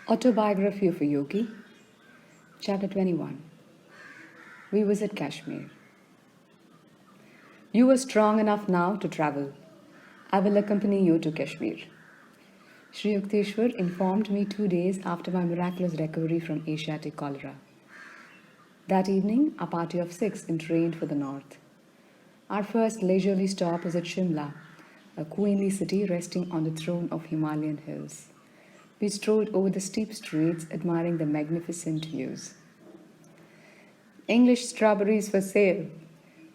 Autobiography of a Yogi, Chapter 21. We visit Kashmir. You are strong enough now to travel. I will accompany you to Kashmir. Sri Yukteswar informed me 2 days after my miraculous recovery from Asiatic cholera. That evening, a party of 6 entrained for the north. Our first leisurely stop was at Shimla, a queenly city resting on the throne of Himalayan hills. We strode over the steep streets, admiring the magnificent views. English strawberries for sale,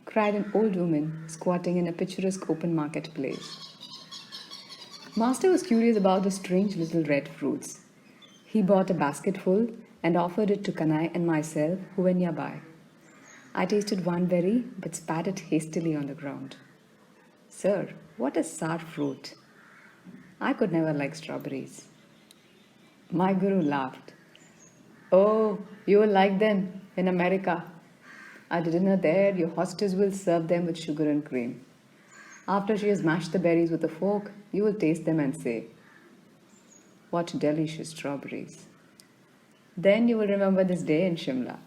cried an old woman squatting in a picturesque open marketplace. Master was curious about the strange little red fruits. He bought a basketful and offered it to Kanai and myself, who were nearby. I tasted one berry but spat it hastily on the ground. Sir, what a sour fruit! I could never like strawberries. My guru laughed. Oh, you will like them in America. At dinner there, your hostess will serve them with sugar and cream. After she has mashed the berries with a fork, you will taste them and say, what delicious strawberries. Then you will remember this day in Shimla.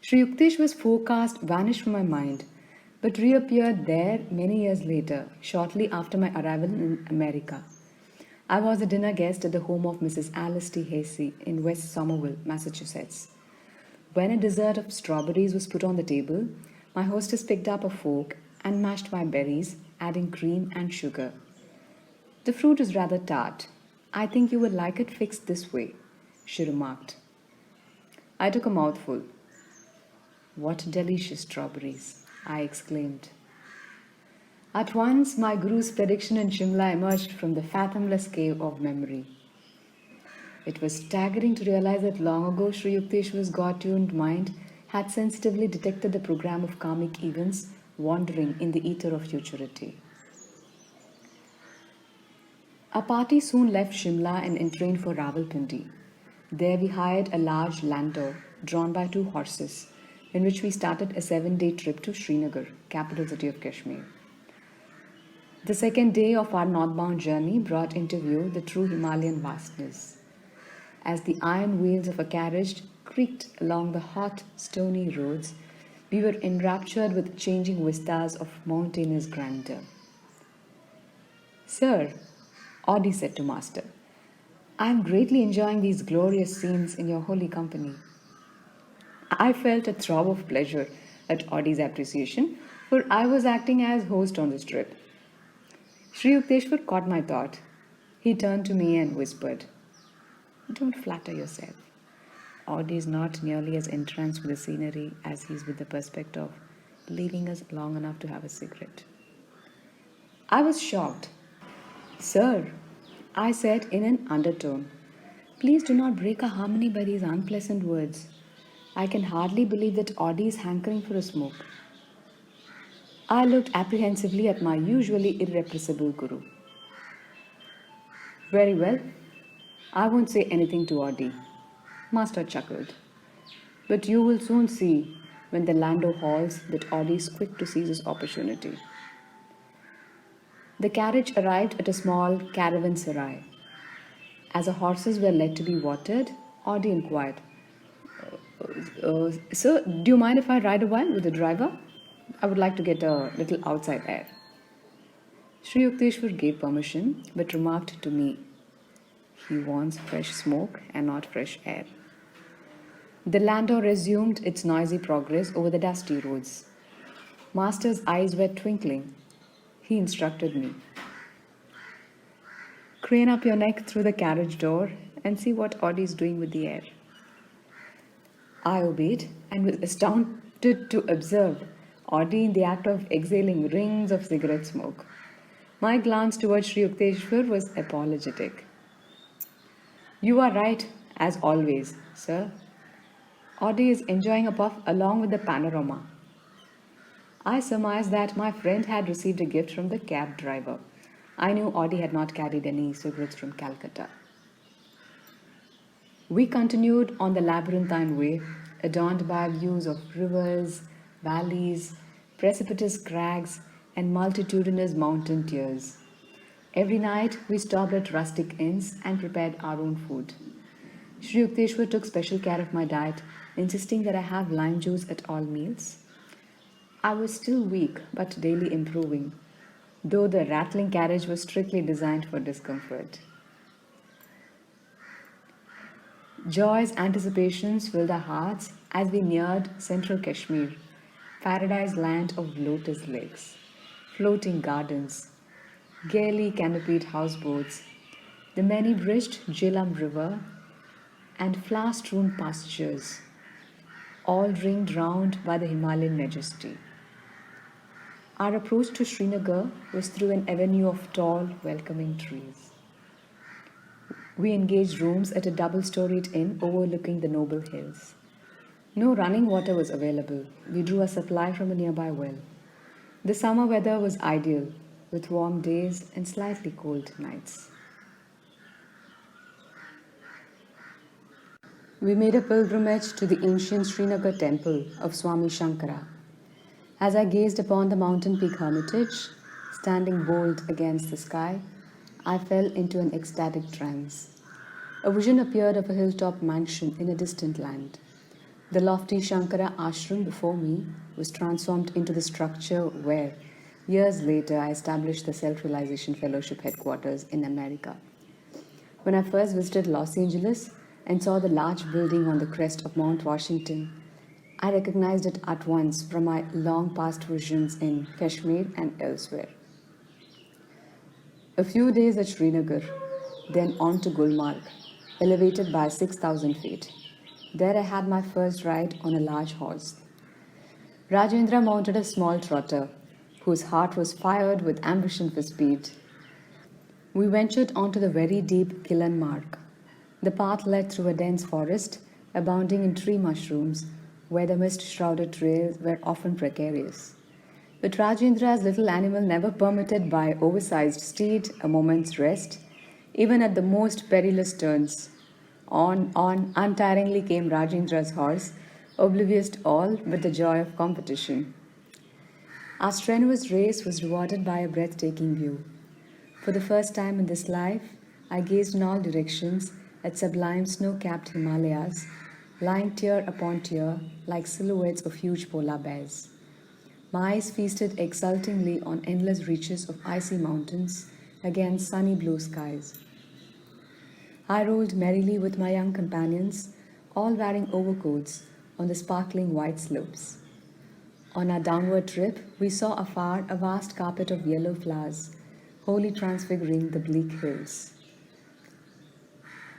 Sri Yukteswar's forecast vanished from my mind, but reappeared there many years later, shortly after my arrival in America. I was a dinner guest at the home of Mrs. Alice T. Hasey in West Somerville, Massachusetts. When a dessert of strawberries was put on the table, my hostess picked up a fork and mashed my berries, adding cream and sugar. The fruit is rather tart. I think you would like it fixed this way, she remarked. I took a mouthful. What delicious strawberries, I exclaimed. At once, my guru's prediction in Shimla emerged from the fathomless cave of memory. It was staggering to realize that long ago Sri Yukteswar's God-tuned mind had sensitively detected the program of karmic events wandering in the ether of futurity. Our party soon left Shimla and entrained for Rawalpindi. There we hired a large landau drawn by 2 horses, in which we started a 7-day trip to Srinagar, capital city of Kashmir. The second day of our northbound journey brought into view the true Himalayan vastness. As the iron wheels of a carriage creaked along the hot, stony roads, we were enraptured with changing vistas of mountainous grandeur. Sir, Audie said to Master, I am greatly enjoying these glorious scenes in your holy company. I felt a throb of pleasure at Audie's appreciation, for I was acting as host on this trip. Sri Yukteswar caught my thought. He turned to me and whispered, Don't flatter yourself. Audie is not nearly as entranced with the scenery as he is with the prospect of leaving us long enough to have a cigarette. I was shocked. Sir, I said in an undertone, please do not break our harmony by these unpleasant words. I can hardly believe that Audie is hankering for a smoke. I looked apprehensively at my usually irrepressible guru. Very well, I won't say anything to Audie. Master chuckled. But you will soon see when the landau halts that Audie is quick to seize his opportunity. The carriage arrived at a small caravanserai. As the horses were led to be watered, Audie inquired, Sir, do you mind if I ride a while with the driver? I would like to get a little outside air. Sri Yukteswar gave permission, but remarked to me, he wants fresh smoke and not fresh air. The landau resumed its noisy progress over the dusty roads. Master's eyes were twinkling. He instructed me. Crane up your neck through the carriage door and see what Audie is doing with the air. I obeyed and was astounded to observe Audie in the act of exhaling rings of cigarette smoke. My glance towards Sri Yukteswar was apologetic. You are right, as always, sir. Audie is enjoying a puff along with the panorama. I surmised that my friend had received a gift from the cab driver. I knew Audie had not carried any cigarettes from Calcutta. We continued on the labyrinthine way, adorned by views of rivers, valleys, precipitous crags, and multitudinous mountain tiers. Every night, we stopped at rustic inns and prepared our own food. Sri Yukteswar took special care of my diet, insisting that I have lime juice at all meals. I was still weak, but daily improving, though the rattling carriage was strictly designed for discomfort. Joy's anticipations filled our hearts as we neared central Kashmir, paradise land of lotus lakes, floating gardens, gaily canopied houseboats, the many bridged Jhelum River, and flower strewn pastures, all ringed round by the Himalayan majesty. Our approach to Srinagar was through an avenue of tall, welcoming trees. We engaged rooms at a double storied inn overlooking the noble hills. No running water was available. We drew a supply from a nearby well. The summer weather was ideal, with warm days and slightly cold nights. We made a pilgrimage to the ancient Srinagar temple of Swami Shankara. As I gazed upon the mountain peak hermitage, standing bold against the sky, I fell into an ecstatic trance. A vision appeared of a hilltop mansion in a distant land. The lofty Shankara ashram before me was transformed into the structure where, years later, I established the Self Realization Fellowship headquarters in America. When I first visited Los Angeles and saw the large building on the crest of Mount Washington, I recognized it at once from my long past visions in Kashmir and elsewhere. A few days at Srinagar, then on to Gulmarg, elevated by 6,000 feet. There I had my first ride on a large horse. Rajendra mounted a small trotter, whose heart was fired with ambition for speed. We ventured onto the very deep Kilan Marg. The path led through a dense forest, abounding in tree mushrooms, where the mist-shrouded trails were often precarious. But Rajendra's little animal never permitted my oversized steed a moment's rest, even at the most perilous turns. On, untiringly came Rajendra's horse, oblivious to all but the joy of competition. Our strenuous race was rewarded by a breathtaking view. For the first time in this life, I gazed in all directions at sublime snow-capped Himalayas, lying tier upon tier like silhouettes of huge polar bears. My eyes feasted exultingly on endless reaches of icy mountains against sunny blue skies. I rolled merrily with my young companions, all wearing overcoats, on the sparkling white slopes. On our downward trip, we saw afar a vast carpet of yellow flowers, wholly transfiguring the bleak hills.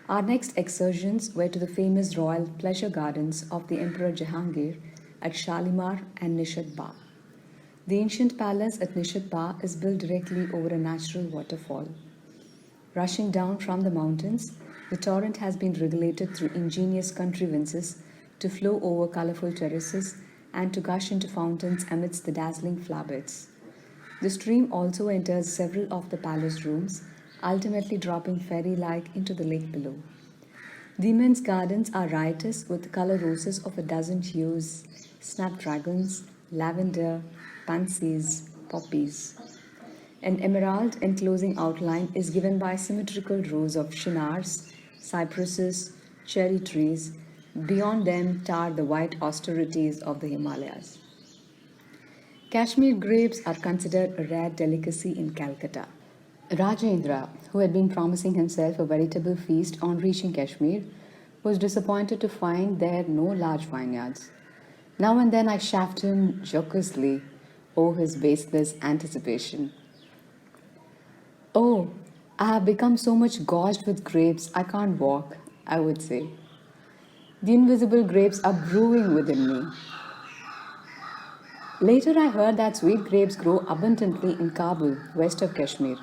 Our next excursions were to the famous royal pleasure gardens of the Emperor Jahangir at Shalimar and Nishat Bagh. The ancient palace at Nishat Bagh is built directly over a natural waterfall. Rushing down from the mountains, the torrent has been regulated through ingenious contrivances to flow over colorful terraces and to gush into fountains amidst the dazzling flowerbeds. The stream also enters several of the palace rooms, ultimately dropping fairy-like into the lake below. The immense gardens are riotous with color roses of a dozen hues, snapdragons, lavender, pansies, poppies. An emerald enclosing outline is given by symmetrical rows of chinars, cypresses, cherry trees. Beyond them tower the white austerities of the Himalayas. Kashmir grapes are considered a rare delicacy in Calcutta. Rajendra, who had been promising himself a veritable feast on reaching Kashmir, was disappointed to find there no large vineyards. Now and then I chaffed him jocosely, oh his baseless anticipation. Oh, I have become so much gorged with grapes I can't walk, I would say. The invisible grapes are brewing within me. Later, I heard that sweet grapes grow abundantly in Kabul, west of Kashmir.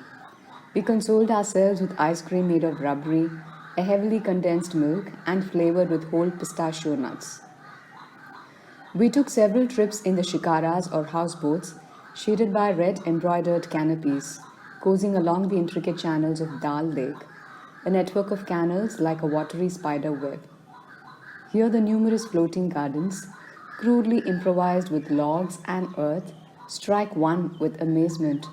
We consoled ourselves with ice cream made of rubbery, a heavily condensed milk, and flavored with whole pistachio nuts. We took several trips in the shikaras or houseboats, shaded by red embroidered canopies, coasting along the intricate channels of Dal Lake, a network of canals like a watery spider web. Here, the numerous floating gardens, crudely improvised with logs and earth, strike one with amazement.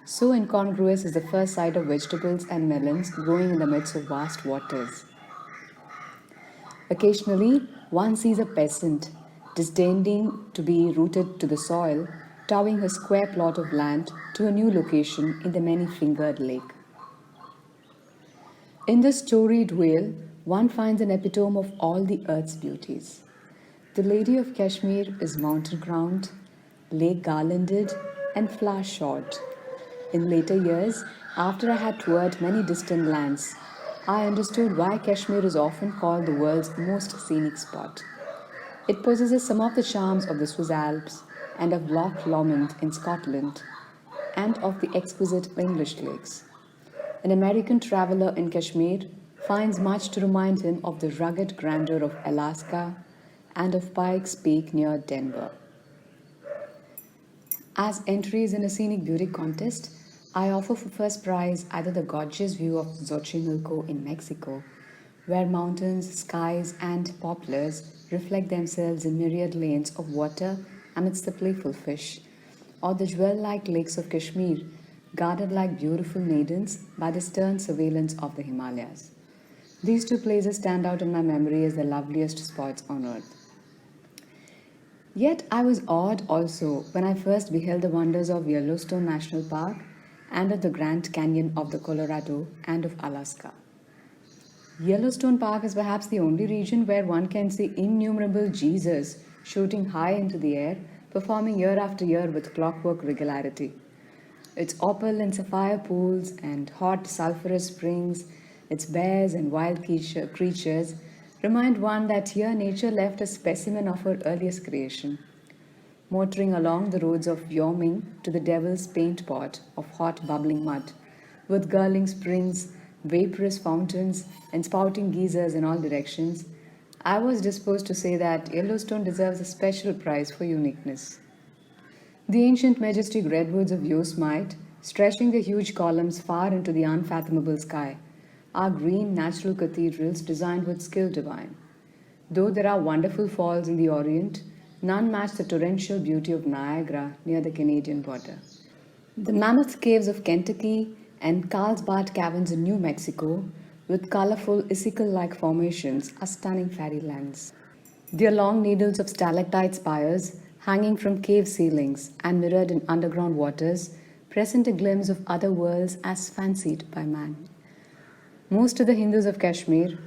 So incongruous is the first sight of vegetables and melons growing in the midst of vast waters. Occasionally, one sees a peasant, disdaining to be rooted to the soil, towing her square plot of land to a new location in the many fingered lake. In this storied vale, one finds an epitome of all the earth's beauties. The Lady of Kashmir is mountain crowned, lake garlanded, and flower shod. In later years, after I had toured many distant lands, I understood why Kashmir is often called the world's most scenic spot. It possesses some of the charms of the Swiss Alps and of Loch Lomond in Scotland, and of the exquisite English lakes. An American traveler in Kashmir finds much to remind him of the rugged grandeur of Alaska and of Pikes Peak near Denver. As entries in a scenic beauty contest, I offer for first prize either the gorgeous view of Xochimilco in Mexico, where mountains, skies, and poplars reflect themselves in myriad lanes of water amidst the playful fish, or the jewel like lakes of Kashmir, guarded like beautiful maidens by the stern surveillance of the Himalayas. These two places stand out in my memory as the loveliest spots on earth. Yet I was awed also when I first beheld the wonders of Yellowstone National Park and of the Grand Canyon of the Colorado and of Alaska. Yellowstone Park is perhaps the only region where one can see innumerable geysers shooting high into the air, performing year after year with clockwork regularity. Its opal and sapphire pools and hot sulphurous springs, its bears and wild creatures remind one that here nature left a specimen of her earliest creation. Motoring along the roads of Wyoming to the devil's paint pot of hot bubbling mud, with gurgling springs, vaporous fountains, and spouting geysers in all directions, I was disposed to say that Yellowstone deserves a special prize for uniqueness. The ancient majestic redwoods of Yosemite, stretching their huge columns far into the unfathomable sky, are green natural cathedrals designed with skill divine. Though there are wonderful falls in the Orient, none match the torrential beauty of Niagara near the Canadian border. The Mammoth Caves of Kentucky and Carlsbad Caverns in New Mexico, with colorful icicle like formations, are stunning fairylands. Their long needles of stalactite spires, hanging from cave ceilings and mirrored in underground waters, present a glimpse of other worlds as fancied by man. Most of the Hindus of Kashmir,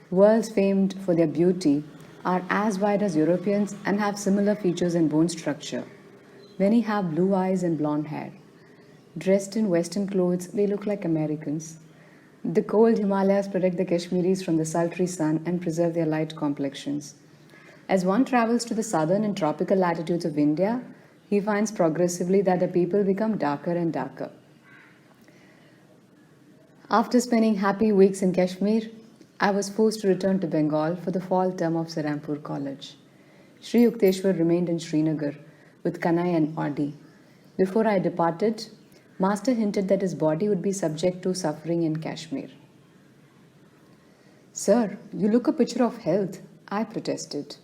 worlds famed for their beauty, are as white as Europeans and have similar features and bone structure. Many have blue eyes and blonde hair. Dressed in Western clothes, they look like Americans. The cold Himalayas protect the Kashmiris from the sultry sun and preserve their light complexions. As one travels to the southern and tropical latitudes of India, he finds progressively that the people become darker and darker. After spending happy weeks in Kashmir, I was forced to return to Bengal for the fall term of Serampur College. Sri Yukteswar remained in Srinagar with Kanai and Audi. Before I departed, Master hinted that his body would be subject to suffering in Kashmir. Sir, you look a picture of health, I protested.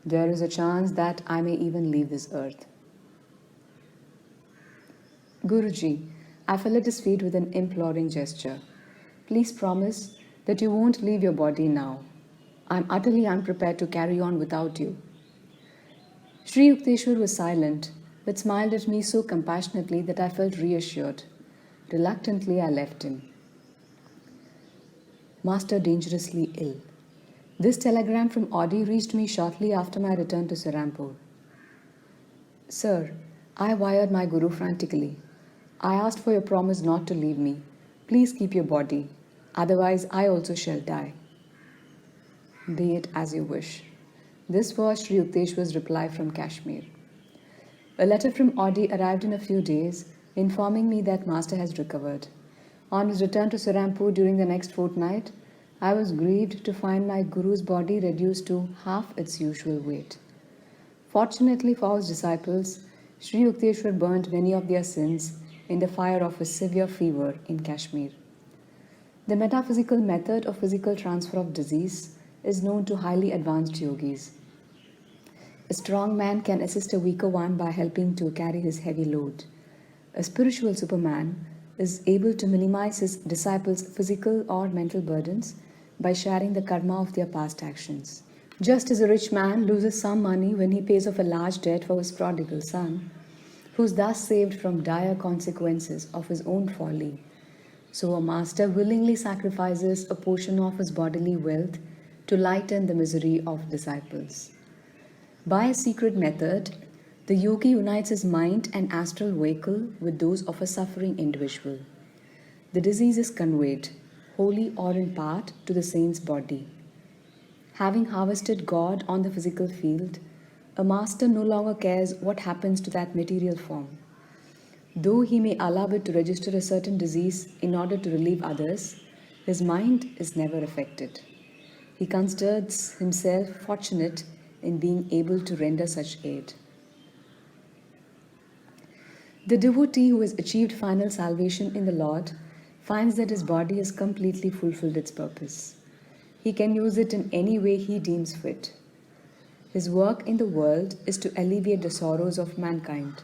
There is a chance that I may even leave this earth. Guruji, I fell at his feet with an imploring gesture. Please promise that you won't leave your body now. I'm utterly unprepared to carry on without you. Sri Yukteswar was silent, but smiled at me so compassionately that I felt reassured. Reluctantly, I left him. Master dangerously ill. This telegram from Audi reached me shortly after my return to Serampur. Sir, I wired my Guru frantically. I asked for your promise not to leave me. Please keep your body. Otherwise, I also shall die. Be it as you wish. This was Sri Yukteswar's reply from Kashmir. A letter from Audi arrived in a few days, informing me that Master has recovered. On his return to Serampur during the next fortnight, I was grieved to find my Guru's body reduced to half its usual weight. Fortunately for his disciples, Sri Yukteswar burnt many of their sins in the fire of a severe fever in Kashmir. The metaphysical method of physical transfer of disease is known to highly advanced yogis. A strong man can assist a weaker one by helping to carry his heavy load. A spiritual Superman is able to minimize his disciples' physical or mental burdens by sharing the karma of their past actions. Just as a rich man loses some money when he pays off a large debt for his prodigal son, who is thus saved from dire consequences of his own folly, so a master willingly sacrifices a portion of his bodily wealth to lighten the misery of disciples. By a secret method, the yogi unites his mind and astral vehicle with those of a suffering individual. The disease is conveyed, wholly or in part, to the saint's body. Having harvested God on the physical field, a master no longer cares what happens to that material form. Though he may allow it to register a certain disease in order to relieve others, his mind is never affected. He considers himself fortunate in being able to render such aid. The devotee who has achieved final salvation in the Lord finds that his body has completely fulfilled its purpose. He can use it in any way he deems fit. His work in the world is to alleviate the sorrows of mankind,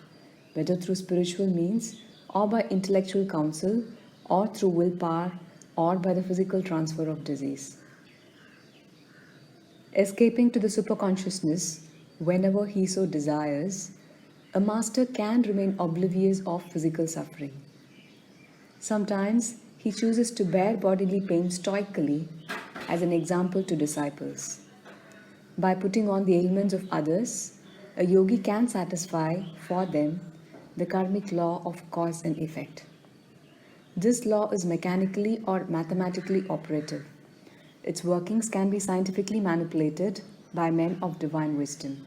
whether through spiritual means or by intellectual counsel or through willpower or by the physical transfer of disease. Escaping to the superconsciousness whenever he so desires, a master can remain oblivious of physical suffering. Sometimes he chooses to bear bodily pain stoically as an example to disciples. By putting on the ailments of others, a yogi can satisfy for them the karmic law of cause and effect. This law is mechanically or mathematically operative. Its workings can be scientifically manipulated by men of divine wisdom.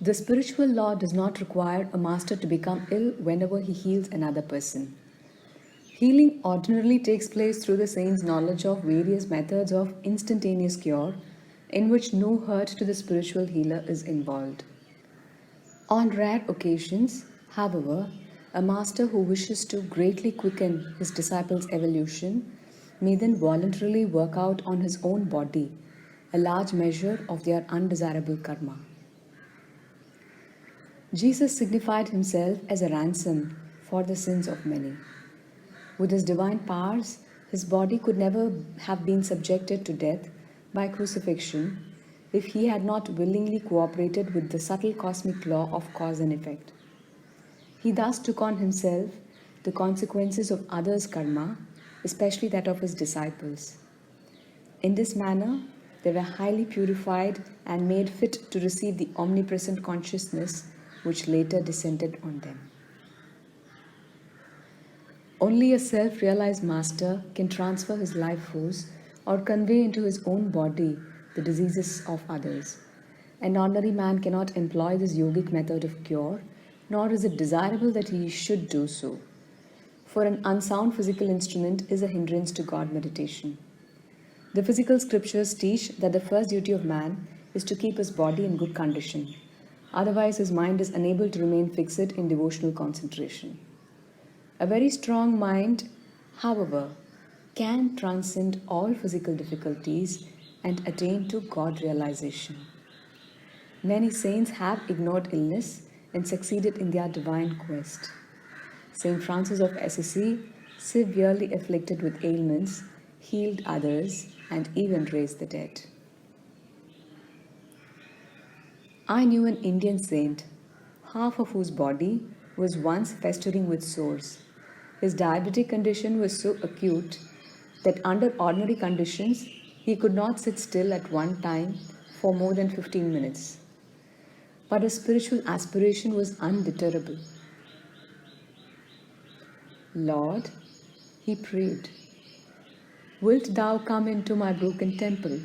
The spiritual law does not require a master to become ill whenever he heals another person. Healing ordinarily takes place through the saint's knowledge of various methods of instantaneous cure in which no hurt to the spiritual healer is involved. On rare occasions, however, a master who wishes to greatly quicken his disciples' evolution may then voluntarily work out on his own body a large measure of their undesirable karma. Jesus signified himself as a ransom for the sins of many. With his divine powers, his body could never have been subjected to death by crucifixion if he had not willingly cooperated with the subtle cosmic law of cause and effect. He thus took on himself the consequences of others' karma, especially that of his disciples. In this manner, they were highly purified and made fit to receive the omnipresent consciousness which later descended on them. Only a self-realized master can transfer his life force or convey into his own body the diseases of others. An ordinary man cannot employ this yogic method of cure, nor is it desirable that he should do so. For an unsound physical instrument is a hindrance to God meditation. The physical scriptures teach that the first duty of man is to keep his body in good condition. Otherwise, his mind is unable to remain fixed in devotional concentration. A very strong mind, however, can transcend all physical difficulties and attain to God realization. Many saints have ignored illness and succeeded in their divine quest. Saint Francis of Assisi, severely afflicted with ailments, healed others and even raised the dead. I knew an Indian saint, half of whose body was once festering with sores. His diabetic condition was so acute that under ordinary conditions he could not sit still at one time for more than 15 minutes. But his spiritual aspiration was undeterrable. Lord, he prayed, wilt thou come into my broken temple?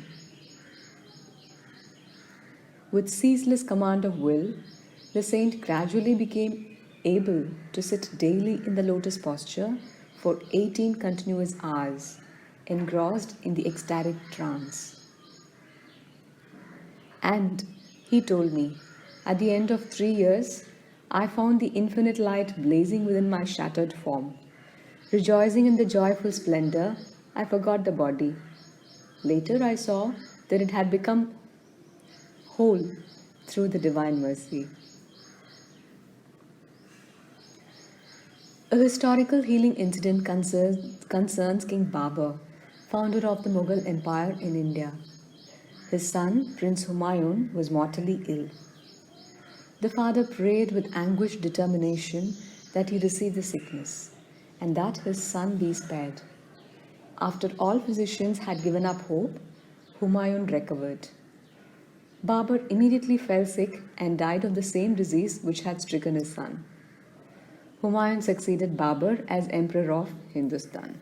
With ceaseless command of will, the saint gradually became able to sit daily in the lotus posture for 18 continuous hours, engrossed in the ecstatic trance. And he told me, at the end of 3 years, I found the infinite light blazing within my shattered form. Rejoicing in the joyful splendor, I forgot the body. Later I saw that it had become whole through the divine mercy. A historical healing incident concerns King Babur, founder of the Mughal Empire in India. His son, Prince Humayun, was mortally ill. The father prayed with anguished determination that he receive the sickness and that his son be spared. After all physicians had given up hope, Humayun recovered. Babur immediately fell sick and died of the same disease which had stricken his son. Humayun succeeded Babur as Emperor of Hindustan.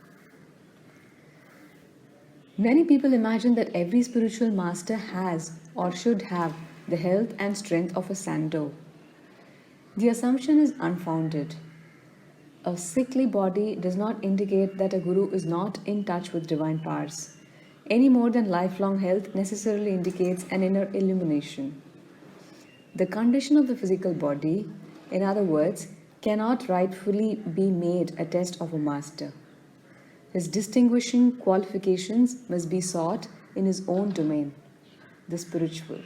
Many people imagine that every spiritual master has or should have the health and strength of a Sandow. The assumption is unfounded. A sickly body does not indicate that a guru is not in touch with divine powers, any more than lifelong health necessarily indicates an inner illumination. The condition of the physical body, in other words, cannot rightfully be made a test of a master. His distinguishing qualifications must be sought in his own domain, the spiritual.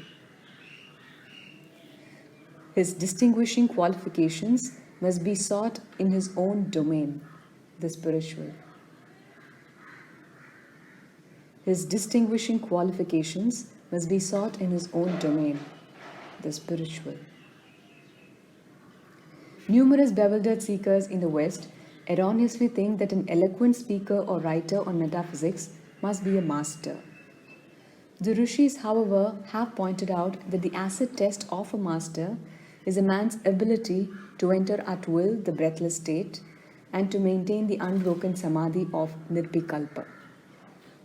His distinguishing qualifications must be sought in his own domain, the spiritual. His distinguishing qualifications must be sought in his own domain, the spiritual. Numerous bewildered seekers in the West erroneously think that an eloquent speaker or writer on metaphysics must be a master. The Rishis, however, have pointed out that the acid test of a master is a man's ability to enter at will the breathless state and to maintain the unbroken samadhi of nirvikalpa.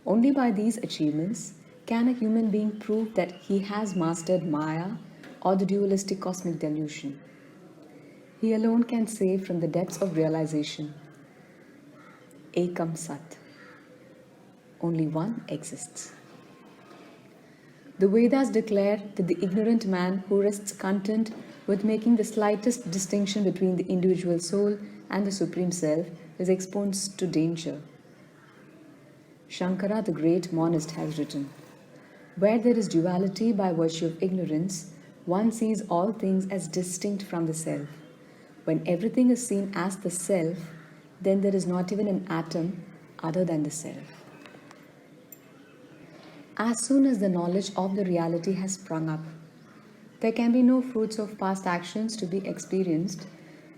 Only by these achievements can a human being prove that he has mastered Maya or the dualistic cosmic delusion. He alone can say from the depths of realization, Ekam Sat. Only one exists. The Vedas declare that the ignorant man who rests content with making the slightest distinction between the individual soul and the Supreme Self is exposed to danger. Shankara, the great monist, has written, where there is duality by virtue of ignorance, one sees all things as distinct from the self. When everything is seen as the self, then there is not even an atom other than the self. As soon as the knowledge of the reality has sprung up, there can be no fruits of past actions to be experienced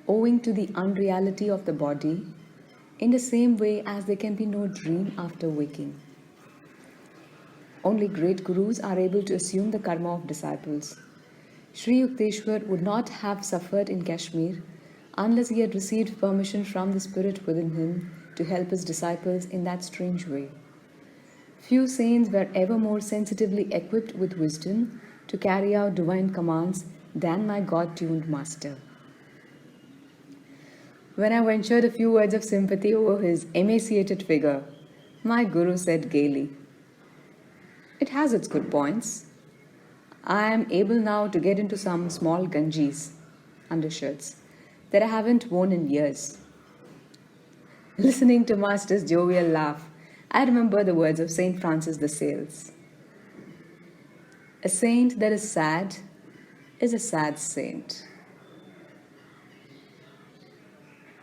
owing to the unreality of the body, in the same way as there can be no dream after waking. Only great gurus are able to assume the karma of disciples. Sri Yukteswar would not have suffered in Kashmir unless he had received permission from the spirit within him to help his disciples in that strange way. Few saints were ever more sensitively equipped with wisdom to carry out divine commands than my God-tuned master. When I ventured a few words of sympathy over his emaciated figure, my guru said gaily, "It has its good points. I am able now to get into some small ganjis, undershirts, that I haven't worn in years." Listening to Master's jovial laugh, I remember the words of Saint Francis de Sales. A saint that is sad is a sad saint.